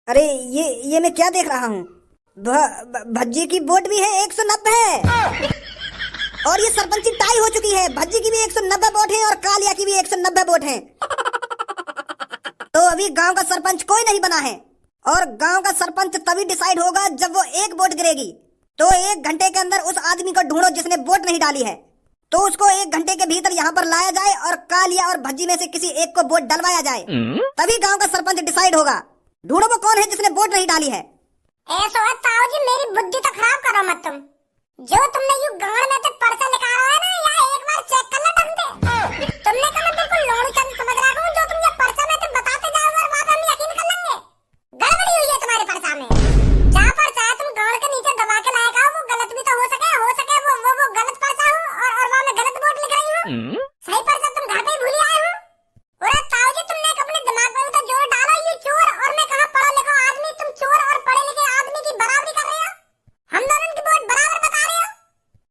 अरे ये मैं क्या देख रहा हूँ। भज्जी की वोट भी है 190 है। और ये सरपंची टाई हो चुकी है। भज्जी की भी 190 वोट है और कालिया की भी 190 वोट है। तो अभी गांव का सरपंच कोई नहीं बना है। और गांव का सरपंच तभी डिसाइड होगा जब वो एक वोट गिरेगी। तो 1 घंटे के अंदर उस आदमी को ढूंढो जिसने वोट नहीं डाली है। तो उसको 1 घंटे के भीतर यहाँ पर लाया जाए और कालिया और भज्जी में से किसी एक को वोट डलवाया जाए। तभी गांव का सरपंच डिसाइड होगा। ढूंढो वो कौन है जिसने वोट नहीं डाली है। ऐसा है ताऊ जी, मेरी बुद्धि तो खराब करो मत तुम। जो तुमने यू गांव में तक पर्चा निकाला है ना, या एक बार चेक करना ढंग से। तुमने कहा मैं बिल्कुल लोड़ी चंद समझ रहा हूँ। जो तुम ये पर्चा में तुम बताते जाओगे और बाद में हम यकीन कर लेंगे। गड़बड़ी हुई है तुम्हारे पर्चा में। जहाँ पर्चा है तुम गांव के नीचे दबा के लाए का, वो गलत भी तो हो सके वो गलत पर्चा हो और वहाँ में गलत वोट लिख रही हूँ। सही पर्चा तुम घर पे भूल आए हो। और ताऊ जी तुमने अपने दिमाग में तो जोर डाला। ये चोर और मैं कहाँ पढ़ा लिखा आदमी, तुम चोर और पढ़े लिखे आदमी की बराबरी कर रहे हो। हम दोनों की वोट बराबर बता रहे हो।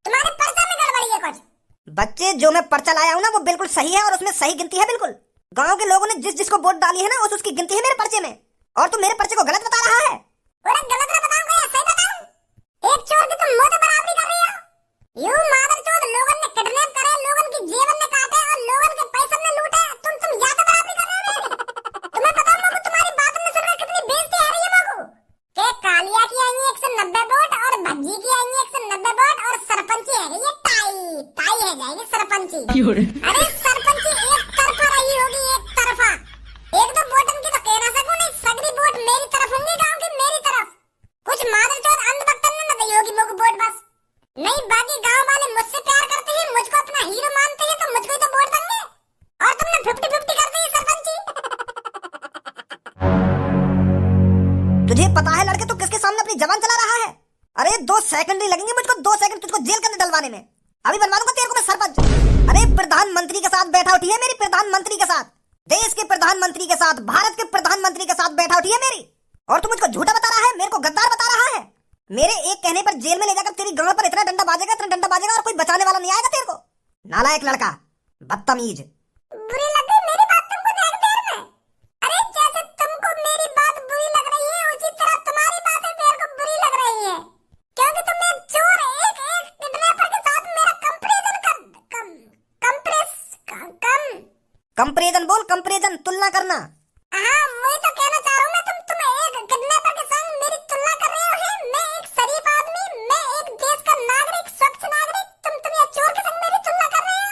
तुम्हारे पर्चा में गड़बड़ी है कुछ। बच्चे, जो मैं पर्चा लाया हूँ ना वो बिल्कुल सही है और उसमें सही गिनती है। बिल्कुल गांव के लोगों ने जिस जिसको वोट डाली है ना उसकी गिनती है मेरे पर्चे में। और तू मेरे पर्चे को गलत बता रहा है। गलत ना बताऊंगा या सही बताऊं? एक चोर की तुम मुंह से बराबरी कर रही हो। यू मादरचोद, लोगन ने किडनैप करे, लोगन की जेवन ने काटे और लोगन के पैसे ने लूटे। तुम या तो बराबरी कर रहे हो मेरी। तुम्हें पता है तुम्हारी बात में सुन रहे कितनी बेइज्जती है रही है मगू। के कालिया की आएंगी 190 वोट और भज्जी की आएंगी 190 वोट और सरपंची है ये टाई है जाएगी सरपंची। अरे सरपंची एक तरफा रही होगी, एक तरफा। एक दो वोटन की तो कह ना सकूं, नहीं सगरी वोट मेरी तरफ होंगी, गांव की मेरी तरफ। कुछ मादरचोद अंधभक्तन ने दी होगी मुझको वोट बस। नहीं, बाकी गांव वाले मुझसे प्यार करते हैं, मुझको अपना हीरो मानते हैं, तो मुझको ही तो वोट देंगे। और तुमने 50-50 कर दी सरपंची। तुझे पता है लड़के तू किसके सामने अपनी जबान चला रहा है? अरे 2 सेकंड नहीं लगेंगे मुझको, 2 सेकंड तुझको जेल के अंदर डलवाने में। अभी बनवा दूंगा तेरे को मैं सरपंच। अरे प्रधानमंत्री के साथ बैठा उठी है मेरी, प्रधानमंत्री के साथ, देश के प्रधानमंत्री के साथ, भारत के प्रधानमंत्री के साथ बैठा उठी है मेरी। और तू मुझको झूठा बता रहा है, मेरे को गद्दार बता रहा है। मेरे एक कहने पर जेल में ले जाकर तेरी गांव पर इतना डंडा बाजेगा और कोई बचाने वाला नहीं आएगा तेरे को। नालायक लड़का, बदतमीज। बुरी लग गई मेरी बात तुमको देर देर में। अरे जैसे तुमको मेरी बात बुरी लग रही है, उसी तरह तुम्हारी बातें मेरे को बुरी लग रही है। क्योंकि तुमने चोर एक किडनैपर के साथ मेरा कंपैरिजन बोल, कंपैरिजन, तुलना करना। हाँ, वही तो कहना चाह रहा हूँ मैं। तुम एक किडनैपर के संग मेरी तुलना कर रहे हो। मैं एक शरीफ आदमी, मैं एक देश का नागरिक, स्वच्छ नागरिक। तुम ये चोर के संग मेरी तुलना कर रहे हो।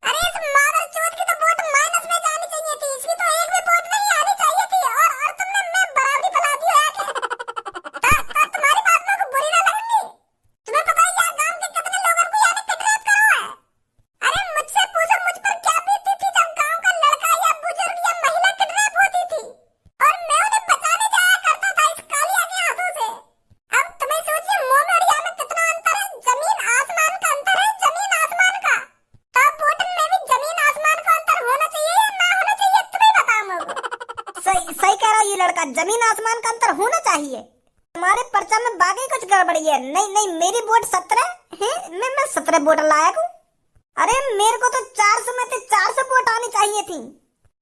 अरे इस मादरचोद की तो वोट माइनस में जानी चाहिए थी। इसकी तो एक भी वोट नहीं आनी चाहिए थी। और तुमने मैं बराबरी फैला दी है आके। तुम्हारी बात मेरे को बुरी ना लगेगी। तुम्हें पता है यार गांव के कितने लोगों को यानी किडनैप करो है। अरे मुझसे पूछो मुझ पर क्या बीती थी जब गांव का लड़का या बुजुर्ग या महिला किडनैप होती थी और मैं उन्हें बचाने जाया करता था इस कालिया के हाथों से। अब तुम्हें सोचिए मोमेडिया में कितना अंतर है, जमीन आसमान का अंतर है, जमीन आसमान का। तब वोटन में भी जमीन आसमान का अंतर होना चाहिए या ना होना चाहिए, तुम्हें बताओ मुझे। सही कह रहा है ये लड़का, जमीन आसमान का अंतर होना चाहिए। तुम्हारे पर्चा में बाकी कुछ गड़बड़ी है। नहीं, मेरी वोट 17 है। मैं 17 वोट लाया हूँ। अरे मेरे को तो 400 में से 400 वोट आनी चाहिए थी।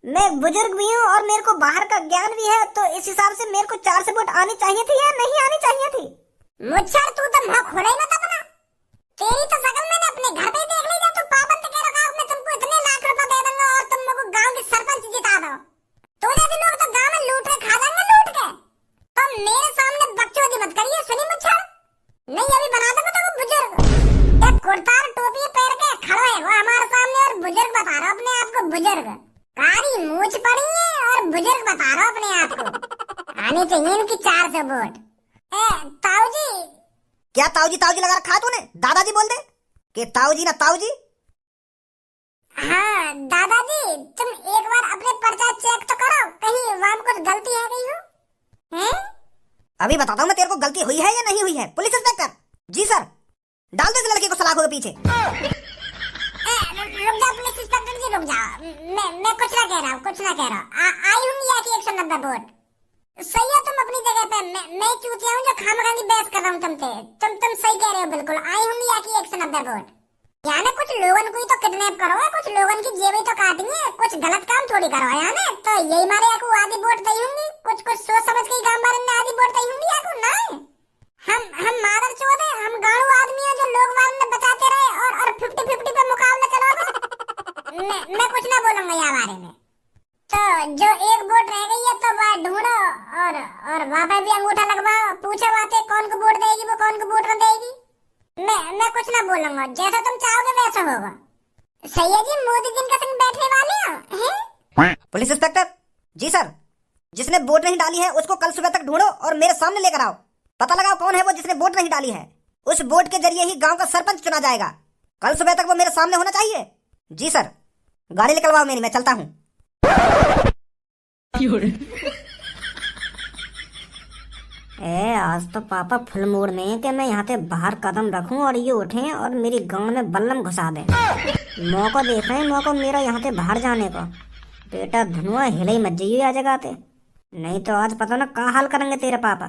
मैं बुजुर्ग भी हूँ और मेरे को बाहर का ज्ञान भी है, तो इस हिसाब से मेरे को 400 वोट आनी चाहिए थी या नहीं आनी चाहिए थी। मुझे तू तो मुंह खोला ही मत अपना। तेरी तो शकल मैंने अपने घर पे देख ली। जब तू पाबंद के रखा, मैं तुमको इतने लाख रुपए दे दूंगा और तुम मेरे को गांव की सरपंच जिता दो। तो जैसे लोग तो गांव में लूट के खा जाएंगे लूट के। तो मेरे सामने बकचोदी मत करिए, सुनी मुझे। नहीं अभी बना दूंगा तो बुजुर्ग। एक कुर्ता टोपी पहन के खड़ा है वो हमारे सामने और बुजुर्ग बता रहा अपने आप को। बुजुर्ग कारी मूछ पड़ी है और बुजुर्ग बता रहा अपने आप को। आनी चाहिए इनकी 400 वोट। ताऊ जी। क्या ताऊजी लगा रखा तूने? दादाजी बोल दे कि ताऊजी ना ताऊजी। हाँ दादाजी, तुम एक बार अपने पर्चा चेक तो करो, कहीं वहां कुछ गलती है नहीं हो। हैं? अभी बताता हूँ मैं तेरे को गलती हुई है या नहीं हुई है। पुलिस इंस्पेक्टर जी सर, डाल दे इस लड़के को सलाखों के पीछे। रुक जाओ पुलिस इंस्पेक्टर जी, रुक जाओ। मैं कुछ ना कह रहा हूँ। आई होंगी या कि 190 वोट। सही है तुम अपनी जगह पे। मैं चूतिया हूँ जो खामखानी बहस कर रहा हूँ तुमसे। तुम सही कह रहे हो बिल्कुल। आई होंगी या कि 190 वोट। यानी कुछ लोगन को ही तो किडनैप करो है, कुछ लोगन की जेबें तो काटेंगे, कुछ गलत काम थोड़ी करो है यानी। तो यही मारे को आधी वोट दी होंगी। कुछ कुछ सोच समझ के गांव वाले ने आधी वोट दी होंगी आपको ना। हम मादर चोद है, हम गाड़ू आदमी है जो लोग वाले ने बचाते रहे और 50-50 पे मुकाबला चला। मैं कुछ ना बोलूंगा यहाँ बारे में। तो जो एक वोट रह गई है तो वह ढूंढो और वहाँ पे भी अंगूठा लगवाओ, पूछो बातें कौन को वोट देगी वो कौन को वोट न देगी। मैं कुछ ना बोलूंगा, जैसा तुम चाहोगे वैसा होगा। सही है जी, मोदी जी के संग बैठने वाले हैं। पुलिस इंस्पेक्टर जी सर, जिसने वोट नहीं डाली है उसको कल सुबह तक ढूंढो और मेरे सामने लेकर आओ। पता लगाओ कौन है वो जिसने वोट नहीं डाली है। उस वोट के जरिए ही गांव का सरपंच चुना जाएगा। कल सुबह तक वो मेरे सामने होना चाहिए। जी सर, गाड़ी निकलवाओ मेरी, मैं चलता हूँ। आज तो पापा फुल मूड में है कि मैं यहाँ पे बाहर कदम रखूं और ये उठे और मेरी गांव में बल्लम घुसा दे। मौका देख रहे हैं, मौका मेरा यहाँ पे बाहर जाने का। बेटा धनुआ हिले मत जाइए आ जगह पे, नहीं तो आज पता ना क्या हाल करेंगे तेरे पापा।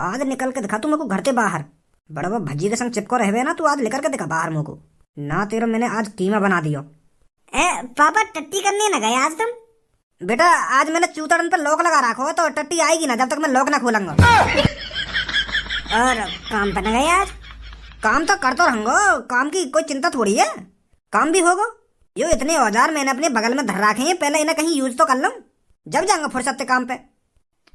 आज निकल के दिखा तू मेरे को घर से बाहर। बड़ा वो भज्जी के संग चिपको रहे ना, तू आज निकल के दिखा बाहर मेरे को ना। तेरा मैंने आज कीमा बना दियो। पापा टट्टी करने न गए आज तुम? बेटा आज मैंने चूतड़न पे लॉक लगा रखा हो तो टट्टी आएगी ना जब तक मैं लॉक ना खोलूंगा। और काम पे न गए आज? काम तो करता रहूंगा, काम की कोई चिंता थोड़ी है, काम भी होगा। यो इतने औजार मैंने अपने बगल में धर रखे हैं, पहले इन्हें कहीं यूज तो कर लूं, जब जाऊंगा फुर्सत से काम पे।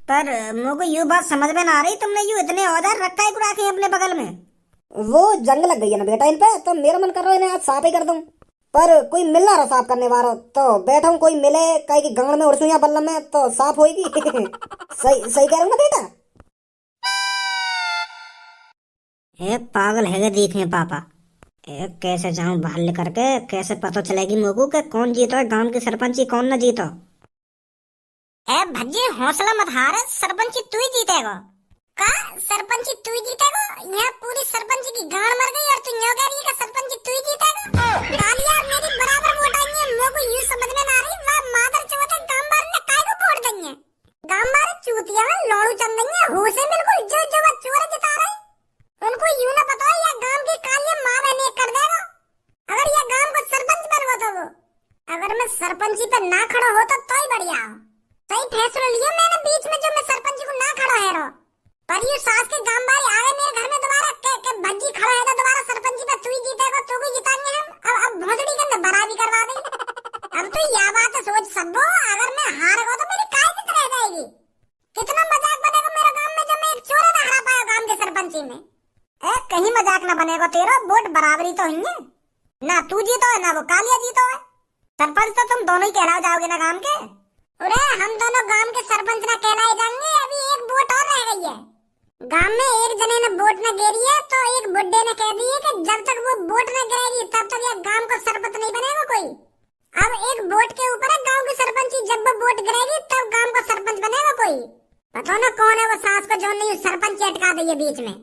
पर मुझको ये बात समझ में ना आ रही, तुमने यूं इतने औजार रखे हैं अपने बगल में? वो जंग लग गई है ना बेटा इन पे, तो मेरा मन कर रहा है इन्हें आज साफ ही कर दूं। पर कोई मिल ना रहा साफ करने वाला, तो बैठा हूँ कोई मिले कहीं की गांड में उड़सू या बल्लम में तो साफ होएगी। सही सही कह रहा हूँ ना बेटा? पागल है देखे पापा, कैसे जाऊं बाहर लेकर के, कैसे पता चलेगी मोगू के कौन जीतो है गांव की सरपंची कौन न जीतो। भज्जी हौसला मत हार, सरपंची तू ही जीतेगा। का सरपंची तू ही जीतेगा? यहाँ पूरी सरपंची की गांड मर गई और तू यहाँ कह रही है कि सरपंची तू ही जीतेगा। कालिया मेरी बराबर वोट आई है, मोगू यूं समझ में ना आ रही। वाह मादर चौथ है, गांव वाले ने काय को वोट दी है? गांव वाले चूतिया लौड़ू चंद गई है, होश है बिल्कुल। जो चोर जिता रहे उनको यूं ना पता है, यह गांव की कालिया माँ बहन एक कर देगा। अगर यह गांव को सरपंच बनवा तो वो, अगर मैं सरपंची पे ना खड़ा होता तो ही बढ़िया। सही फैसला लिया मैंने बीच में जो मैं सरपंची को ना खड़ा है रो। पर ये सास के गांव वाले आ गए मेरे घर में दोबारा के भज्जी खड़ा है तो दोबारा सरपंची पे तू ही जीतेगा, तू ही जिताएंगे हम। अब भोसड़ी के बरा भी करवा दी। अब तो यह बात सोच सबो, अगर मैं हार गया तो मेरी काय जित रह जाएगी। कितना मजाक बनेगा मेरे गांव में जब मैं एक चोर ना हरा पाया गांव के सरपंची में। कहीं मजाक ना बनेगा तेरा, वोट बराबरी तो ही है ना, तू जीतो है ना वो कालिया जीतो है। सरपंच तो तुम दोनों ही कहलाओ जाओगे ना गांव के। अरे हम दोनों गांव के सरपंच ना कहलाए जाएंगे, अभी एक वोट और रह गई है। गांव में एक जने ने वोट न गिरी है तो एक बुड्ढे ने कह दी है कि जब तक वो वोट न गिरेगी तब तक यह गांव का सरपंच नहीं बनेगा कोई। अब एक वोट के ऊपर है गांव की सरपंची, जब वो वोट गिरेगी तब गांव का सरपंच बनेगा कोई। पता ना कौन है वो सास को जो नहीं सरपंच अटका दी है बीच में।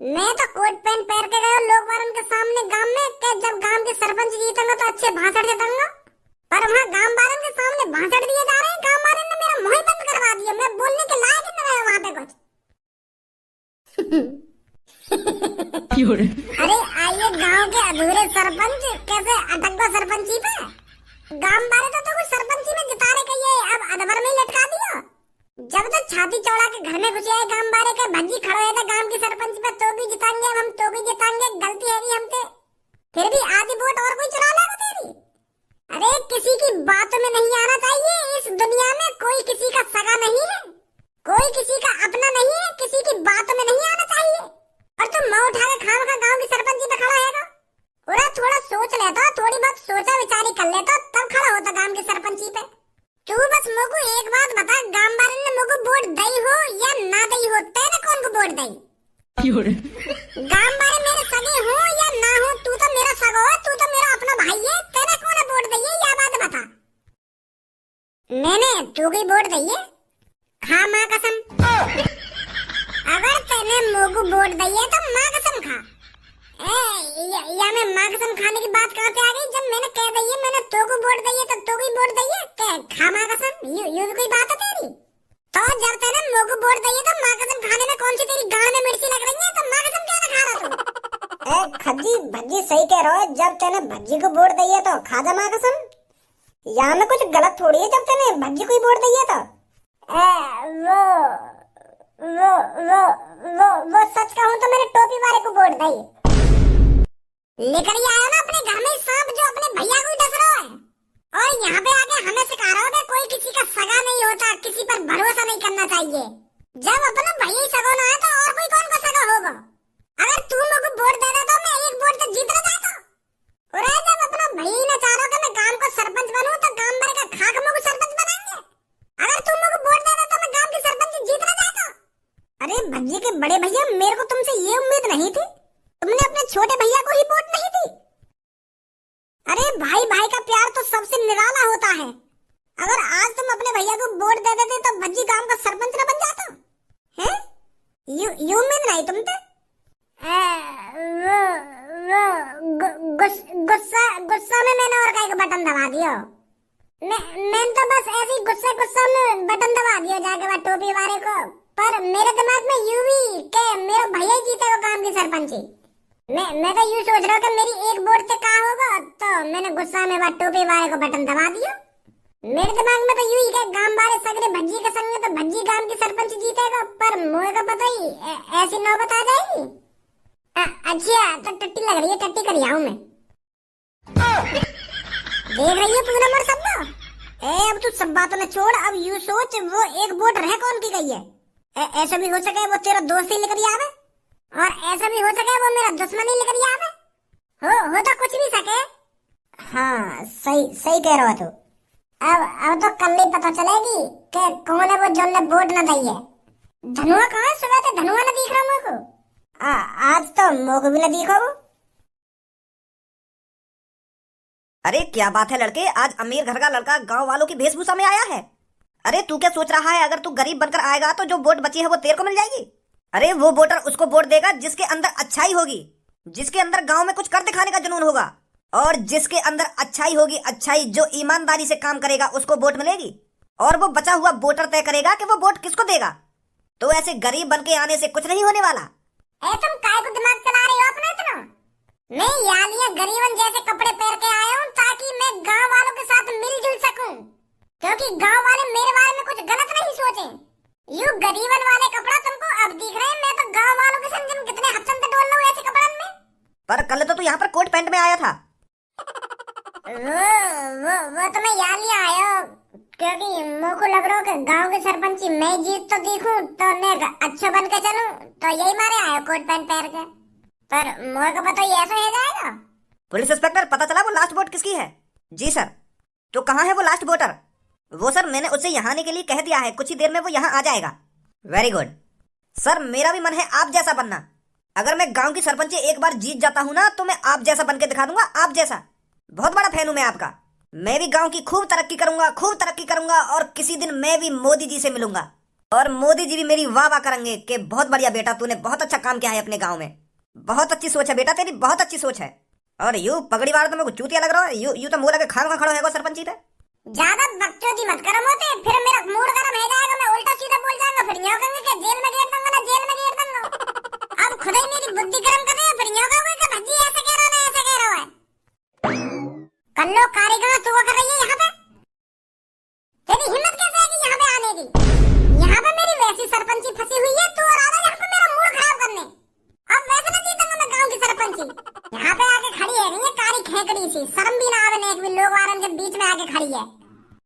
मैं तो कोट पैंट पहन के गया लोग वालों के सामने गांव में कि जब गांव के सरपंच जीतेंगे तो अच्छे भाषण दे दूंगा, पर वहाँ गांव वालों के सामने भाषण दिए जा रहे हैं। गांव वालों ने मेरा मुंह बंद करवा दिया, मैं बोलने के लायक ही नहीं रहा वहाँ पे कुछ। अरे आइए गांव के अधूरे सरपंच कैसे अटक गए सरपंची पे। गांव वाले तो कुछ सरपंची में जिताने के ये अब अधवर में लटका दिया। जब तक छाती चौड़ा के घर में घुसे आए गांव वाले के भज्जी खड़े हुए थे गांव की सरपंच पे, तो भी जिताएंगे हम, तो भी जिताएंगे, गलती है भी हमसे। फिर भी आधी वोट और कोई चुरा लेगा तेरी। अरे किसी की बात में नहीं आना चाहिए, इस दुनिया में कोई किसी का सगा नहीं है, कोई किसी का अपना नहीं है, किसी की बात में नहीं आना चाहिए। और तुम मुंह उठा के खाम खा गांव की सरपंची पे खड़ा हैगा। पूरा थोड़ा सोच लेता, थोड़ी बहुत सोचा विचारी कर लेता, तब खड़ा होता गांव की सरपंची पे। तू बस मुझको एक बात बता, गांव वाले ने मुझको वोट दी हो या ना दी हो, तेरे कौन को वोट दी? गांव वाले मेरे सगे हो या ना हो, तू तो मेरा सगा हो, तू तो मेरा अपना भाई है, तेरे कौन वोट दी है यह बात बता। मैंने तू की वोट दी है, खा माँ कसम। अगर तेने मुझको वोट दी है तो माँ कसम खा। या मैं माँ कसम खाने की बात कहाँ से आ गई? जब मैंने कह दी है मैंने तो को वोट दी है तो तो की वोट दी है, खा माँ कसम, ये कोई बात है तेरी? तो जब तेने मुझको वोट दी है तो माँ कसम खाने में कौन सी तेरी गांड में मिर्ची लग रही है, तो माँ कसम क्या खा रहा तू? खज्जी भज्जी सही कह रहा है, जब तेने भज्जी को वोट दी है तो खा जा माँ कसम। यहाँ में कुछ गलत थोड़ी है, जब तेने भज्जी को वोट दी है तो वो वो वो वो सच कहूं तो मैंने टोपी वाले को वोट दी। लेकर ही आया ना अपने घर में सांप जो अपने भैया को ही डस रहा है, और यहाँ पे आके हमें सिखा रहा हो कि कोई किसी का सगा नहीं होता, किसी पर भरोसा नहीं करना चाहिए। जब अपना भैया ही सगा ना है तो और कोई कौन का सगा होगा। अगर तू मुझे वोट दे देता मैं एक वोट से जीत जाता। और जब अपना भैया ही ना चाह रहा कि मैं गांव का सरपंच बनूं तो गांव भर का खाक मुझे सरपंच बनाएंगे। अगर तू मुझे वोट दे देता मैं गांव की सरपंच जीत जाता। अरे भज्जी के बड़े भैया, मेरे को तुमसे ये उम्मीद नहीं थी, तुमने अपने छोटे भैया को ही वोट नहीं दी। अरे भाई भाई का प्यार तो सबसे निराला होता है। अगर आज तुम अपने भैया को वोट दे देते तो भज्जी गांव का सरपंच न बन जाता है। ये उम्मीद नहीं तुमसे। गुस्सा गुस्सा में मैंने और का बटन दबा दिया। मैं तो बस ऐसे ही गुस्सा में बटन दबा दिया जाके बाद टोपी वाले को। पर मेरे दिमाग में यूं ही के मेरा भैया ही जीतेगा गांव की सरपंची। मैं तो यूं सोच रहा हूँ कि मेरी एक वोट से क्या होगा, तो मैंने गुस्सा में बाद टोपी वाले को बटन दबा दिया। मेरे दिमाग में तो यूं ही के गांव वाले सगरे भज्जी के संग तो भज्जी गांव की सरपंच जीतेगा। पर मुझे का पता ही ऐसी नौबत आ जाएगी। अच्छा तो टट्टी लग रही है, टट्टी कर आऊं मैं। देख रही है पूनम और सब। अब तू सब बातों में छोड़, अब यूं सोच वो एक वोट रह कौन की गई है। ऐसा भी हो सके वो तेरा दोस्त ही लेकर आवे, और ऐसा भी हो सके वो मेरा दुश्मन ही लेकर आवे। हो तो कुछ भी सके। हाँ सही सही कह रहा तू। अब तो कल ही पता चलेगी कि कौन है वो जो ने वोट न दी है। धनुआ कहाँ है? सुबह से धनुआ न दिख रहा मेरे को। आज तो मोको भी न दिखा वो। अरे क्या बात है लड़के, आज अमीर घर का लड़का गांव वालों की वेशभूषा में आया है। अरे तू क्या सोच रहा है, अगर तू गरीब बनकर आएगा तो जो वोट बची है वो तेरे को मिल जाएगी। अरे वो वोटर उसको वोट देगा जिसके अंदर अच्छाई होगी, जिसके अंदर गांव में कुछ कर दिखाने का जुनून होगा, और जिसके अंदर अच्छाई होगी, अच्छाई जो ईमानदारी से काम करेगा उसको वोट मिलेगी। और वो बचा हुआ वोटर तय करेगा कि वो वोट किसको देगा। तो ऐसे गरीब बन के आने से कुछ नहीं होने वाला। तुम काय को दिमाग चला रहे हो अपना इतना? मैं यालियां गरीबन जैसे कपड़े पहन के आया हूँ ताकि मैं गांव वालों के साथ मिलजुल सकूं, क्योंकि गांव वाले मेरे बारे में कुछ गलत नहीं सोचे। यू गरीबन वाले कपड़ा तुमको अब दिख रहे हैं, मैं तो गांव वालों के संग कितने हफ्तन पे डोल रहा हूँ ऐसे कपड़न में। पर कल तो तू यहाँ पर कोट पैंट में आया था। वो तो मैं यालियां आया क्योंकि मुझको लग रहा हो कि गांव के सरपंच मैं जीत तो दिखूं तो मैं अच्छा बन के चलूं, तो यही मारे आया कोट पैंट पहन के। पर मुझे को पता ही ऐसा हो जाएगा। पुलिस इंस्पेक्टर, पता चला वो लास्ट वोट किसकी है? जी सर। तो कहाँ है वो लास्ट वोटर? वो सर मैंने उससे यहाँ आने के लिए कह दिया है, कुछ ही देर में वो यहाँ आ जाएगा। वेरी गुड सर, मेरा भी मन है आप जैसा बनना। अगर मैं गांव की सरपंच एक बार जीत जाता हूँ ना तो मैं आप जैसा बन के दिखा दूंगा, आप जैसा। बहुत बड़ा फैन हूँ मैं आपका। मैं भी गांव की खूब तरक्की करूंगा और किसी दिन मैं भी मोदी जी से मिलूंगा और मोदी जी भी मेरी वाह वाह करेंगे कि बहुत बढ़िया बेटा, तूने बहुत अच्छा काम किया है अपने गांव में। बहुत अच्छी सोच है बेटा तेरी, बहुत अच्छी सोच है। और यू पगड़ी वाला तो मेरे को चूतिया लग रहा है। यू तो मुंह लगे खान खड़ा है सरपंची पे। ज्यादा बकचोदी मत करो मोते, फिर मेरा मूड गरम हो जाएगा, मैं उल्टा सीधा बोल जाऊंगा, फिर न्यों कहेंगे कि जेल में गेर दूंगा ना, जेल में गेर दूंगा। अब खुद ही मेरी बुद्धि गरम कर रही है, फिर न्यों कहोगे कि भज्जी ऐसे कह रहा है, ऐसे कह रहा है। कल्लो कारीगर तू कर रही है यहाँ पे, तेरी हिम्मत कैसे है कि यहाँ पे आने की? यहाँ पे मेरी वैसी सरपंची फंसी हुई है, तू और आधा यहाँ पे मेरा मूड खराब करने। अब वैसे ना जीतूंगा मैं गांव की सरपंची। यहाँ पे आके खड़ी है नहीं है कारी खेकड़ी सी, शर्म भी ना आवे, एक भी लोग वारन के बीच में आके खड़ी है।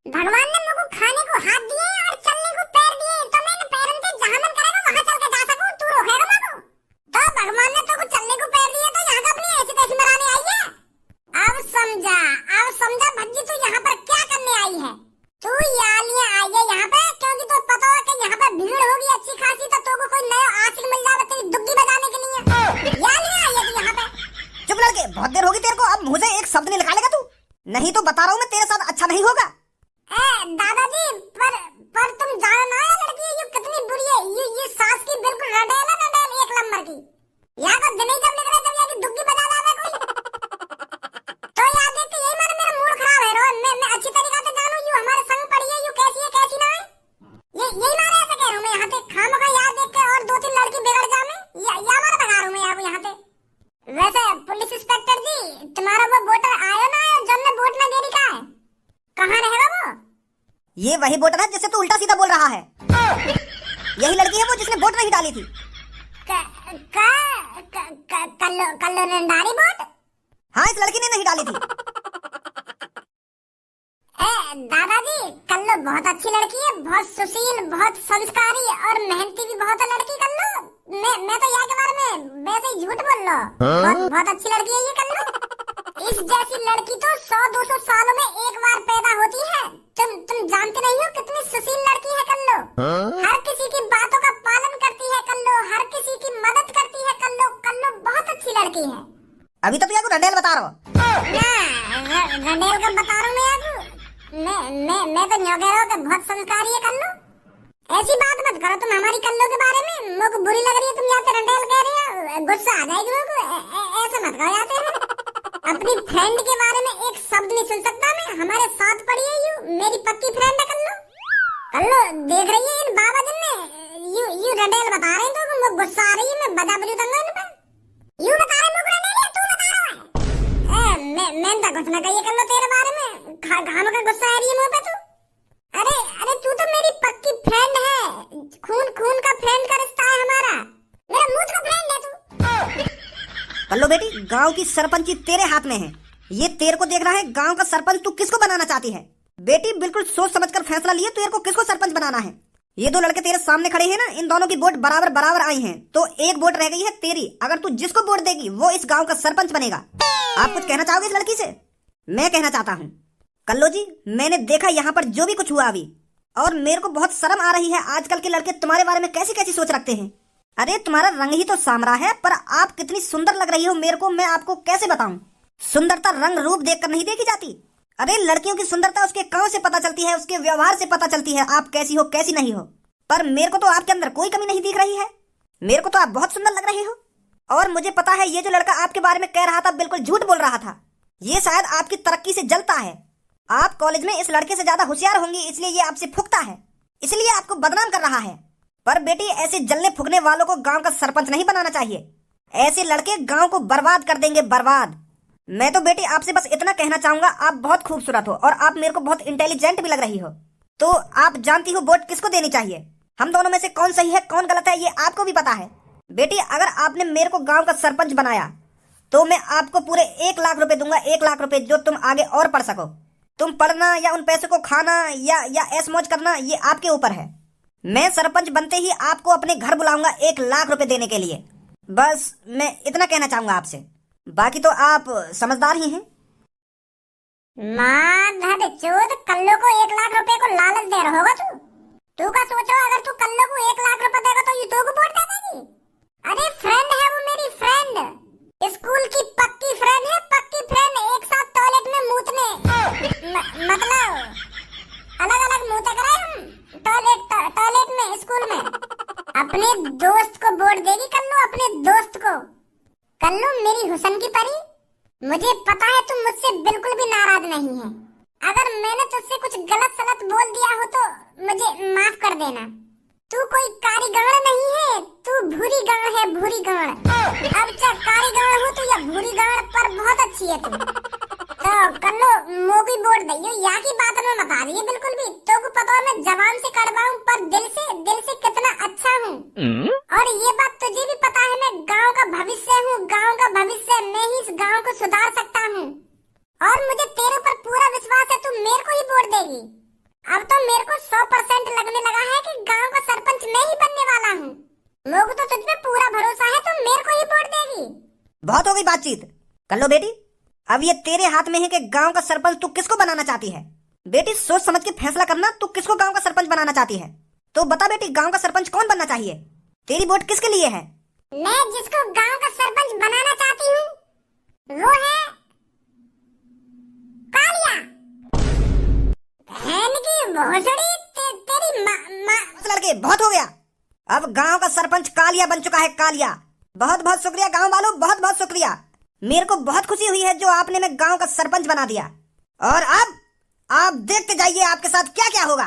भगवान ने मुझको खाने को हाथ दिए और चलने को पैर दिए, तो मैंने पैरन के जहाँ मन करेगा वहाँ चल के जा सकूं, तू रोकेगा मुझको? तो भगवान ने तो कुछ चलने को पैर दिए तो यहाँ का अपनी ऐसी तैसी मराने आई है। अब समझा भज्जी तू यहाँ पर क्या करने आई है। तू यालियां आई है यहाँ पे क्योंकि तो पता है कि यहाँ पे भीड़ होगी अच्छी खासी, तो तुमको कोई नया आशिक मिल जाए तेरी दुग्गी बजाने के लिए। यालियां आई है तू यहाँ पे। चुप लड़के, बहुत देर होगी तेरे को, अब मुझे एक शब्द नहीं निकालेगा तू, नहीं तो बता रहा हूँ मैं तेरे साथ अच्छा नहीं होगा। दादाजी पर तुम जानो ना ये लड़की ये कितनी बुरी है, ये सास की बिल्कुल रडेल है, रडेल एक नंबर की। यहाँ का दिन ही जब निकले जब यहाँ की दुग्गी बजा लावे कोई, तो याद देख के यही मेरा मूड खराब है। रोहन मैं अच्छी तरीके से जानू यू हमारे संग पड़ी है, यू कैसी है कैसी ना है, यही मारे ऐसे कह रहा हूँ मैं यहाँ पे। खामखा याद देख के और 2-3 लड़की बिगड़ जा मैं या मारा बता रहा हूँ मैं यहाँ पे। वैसे पुलिस इंस्पेक्टर जी, तुम्हारा वो वोटर आयो ना आयो जब ने वोट ना देरी का है, कहाँ रहेगा वो? ये वही वोटर है जिससे तू उल्टा सीधा बोल रहा है। यही लड़की है वो जिसने वोट नहीं डाली थी। कल्लो ने डाली वोट? हाँ, इस लड़की ने नहीं डाली थी। दादाजी, कल्लो बहुत अच्छी लड़की है, बहुत सुशील, बहुत संस्कारी और मेहनती भी बहुत है लड़की कल्लो। मैं तो यहाँ के बारे में वैसे ही झूठ बोल रहा हूँ। बहुत अच्छी लड़की है ये कल्लो। इस जैसी लड़की तो 100-200 सालों में एक बार पैदा होती है। तुम जानते नहीं हो कितनी सुशील लड़की है कल्लो। हर किसी की बातों का पालन करती है कल्लो, हर किसी की मदद करती है कल्लो। कल्लो बहुत अच्छी लड़की है। अभी तो तुझे रंडेल बता रहा हूँ। रंडेल का बता रहा हूँ मैं तो न्यों कह रहा हूँ कि बहुत संस्कारी है कल्लो। ऐसी बात मत करो तुम हमारी कल्लो के बारे में। मुझको बुरी लग रही है तुम यहाँ पे रंडेल कह रहे हो, गुस्सा आ जाएगी मुझको। ऐसे मत कहो जाते हैं। अपनी फ्रेंड के बारे में एक शब्द नहीं सुन सकता मैं। हमारे साथ पड़ी है यू, मेरी पक्की फ्रेंड है कल्लो। कल्लो देख रही है इन बाबा जन ने यू रंडेल बता रहे हैं तो मुझे गुस्सा आ रही है। मैं बता बजू दूंगा इन पर। यू बता रहे मुझे रंडेल, तू बता रहा है। मैं तो कुछ ना कहिए कल्लो तेरे बारे में। घाम का गुस्सा आ रही है मुझ पे तू। अरे तू तो मेरी पक्की फ्रेंड है। खून का फ्रेंड का रिश्ता है हमारा। मेरा मुंह का फ्रेंड है तू। कल्लो बेटी, गांव की सरपंची तेरे हाथ में है। ये तेरे को देखना है गांव का सरपंच तू किसको बनाना चाहती है। बेटी बिल्कुल सोच समझकर फैसला लिए तेरे को किसको सरपंच बनाना है। ये दो लड़के तेरे सामने खड़े हैं ना, इन दोनों की वोट बराबर आई हैं, तो एक वोट रह गई है तेरी। अगर तू जिसको वोट देगी वो इस गांव का सरपंच बनेगा। आप कुछ कहना चाहोगे इस लड़की से? मैं कहना चाहता हूँ कल्लो जी, मैंने देखा यहाँ पर जो भी कुछ हुआ अभी, और मेरे को बहुत शर्म आ रही है। आजकल के लड़के तुम्हारे बारे में कैसी कैसी सोच रखते हैं। अरे तुम्हारा रंग ही तो सामरा है, पर आप कितनी सुंदर लग रही हो मेरे को, मैं आपको कैसे बताऊं। सुंदरता रंग रूप देखकर नहीं देखी जाती। अरे लड़कियों की सुंदरता उसके काम से पता चलती है, उसके व्यवहार से पता चलती है, आप कैसी हो कैसी नहीं हो। पर मेरे को तो आपके अंदर कोई कमी नहीं दिख रही है। मेरे को तो आप बहुत सुंदर लग रहे हो। और मुझे पता है ये जो लड़का आपके बारे में कह रहा था बिल्कुल झूठ बोल रहा था। ये शायद आपकी तरक्की से जलता है। आप कॉलेज में इस लड़के से ज्यादा होशियार होंगी, इसलिए ये आपसे फुकता है, इसलिए आपको बदनाम कर रहा है। पर बेटी ऐसे जलने फुकने वालों को गांव का सरपंच नहीं बनाना चाहिए। ऐसे लड़के गांव को बर्बाद कर देंगे, बर्बाद। मैं तो बेटी आपसे बस इतना कहना चाहूंगा, आप बहुत खूबसूरत हो और आप मेरे को बहुत इंटेलिजेंट भी लग रही हो। तो आप जानती हो वोट किसको देनी चाहिए। हम दोनों में से कौन सही है कौन गलत है ये आपको भी पता है। बेटी अगर आपने मेरे को गांव का सरपंच बनाया तो मैं आपको पूरे 1 लाख रुपए दूंगा, 1 लाख रुपए, जो तुम आगे और पढ़ सको। तुम पढ़ना या उन पैसों को खाना या ऐश मौज करना ये आपके ऊपर है। मैं सरपंच बनते ही आपको अपने घर बुलाऊंगा 1 लाख रुपए देने के लिए। बस मैं इतना कहना चाहूंगा आपसे, बाकी तो आप समझदार ही हैं। माधर चोद, कल्लो को 1 लाख रुपए को लालच दे रहा होगा तू का सोचो। अगर तू कल्लो को 1 लाख रुपए देगा तो ये तो को वोट दे देगी। अरे फ्रेंड है वो, मेरी फ्रेंड, स्कूल की पक्की फ्रेंड है, पक्की फ्रेंड। एक साथ टॉयलेट में मूतने मतलब अलग अलग मूते करे हम टॉयलेट में स्कूल में। अपने दोस्त को वोट देगी कल्लो, अपने दोस्त को। कल्लो मेरी हुसन की परी, मुझे पता है तुम मुझसे बिल्कुल भी नाराज नहीं है। अगर मैंने तुझसे कुछ गलत सलत बोल दिया हो तो मुझे माफ कर देना। तू कोई कारी गाड़ नहीं है, तू भूरी गाड़ है, भूरी गाड़। अब चाहे कारी गाड़ हो तू या भूरी गाड़, पर बहुत अच्छी है तू। तो कल्लो मोगी वोट दइयो, यहाँ की बात में मत आ रही है बिल्कुल भी। तो को पता है मैं जबान से कड़वा हूँ पर दिल से कितना अच्छा हूँ। और ये बात तुझे भी पता है मैं गाँव का भविष्य हूँ, गाँव का भविष्य। मैं ही इस गाँव को सुधार सकता हूँ और मुझे तेरे पर पूरा विश्वास है, तू मेरे को ही वोट देगी। अब तो मेरे को 100% लगने लगा है कि गांव का सरपंच मैं ही बनने वाला हूँ। लोग तो तुझ पे पूरा भरोसा है, तो मेरे को ही वोट देगी। बहुत हो गई बातचीत। कल्लो बेटी अब ये तेरे हाथ में है कि गांव का सरपंच तू किसको बनाना चाहती है। बेटी सोच समझ के फैसला करना, तू किसको गांव का सरपंच बनाना चाहती है। तो बता बेटी गांव का सरपंच कौन बनना चाहिए। तेरी वोट किसके लिए है। मैं जिसको गांव का सरपंच बनाना चाहती हूँ वो है कालिया। बहन की भोसड़ी तेरी माँ। लड़के बहुत हो गया। अब गांव का सरपंच कालिया बन चुका है, कालिया। बहुत बहुत शुक्रिया गांव वालों, बहुत बहुत शुक्रिया। मेरे को बहुत खुशी हुई है जो आपने मैं गांव का सरपंच बना दिया। और अब आप देखते जाइए आपके साथ क्या क्या होगा।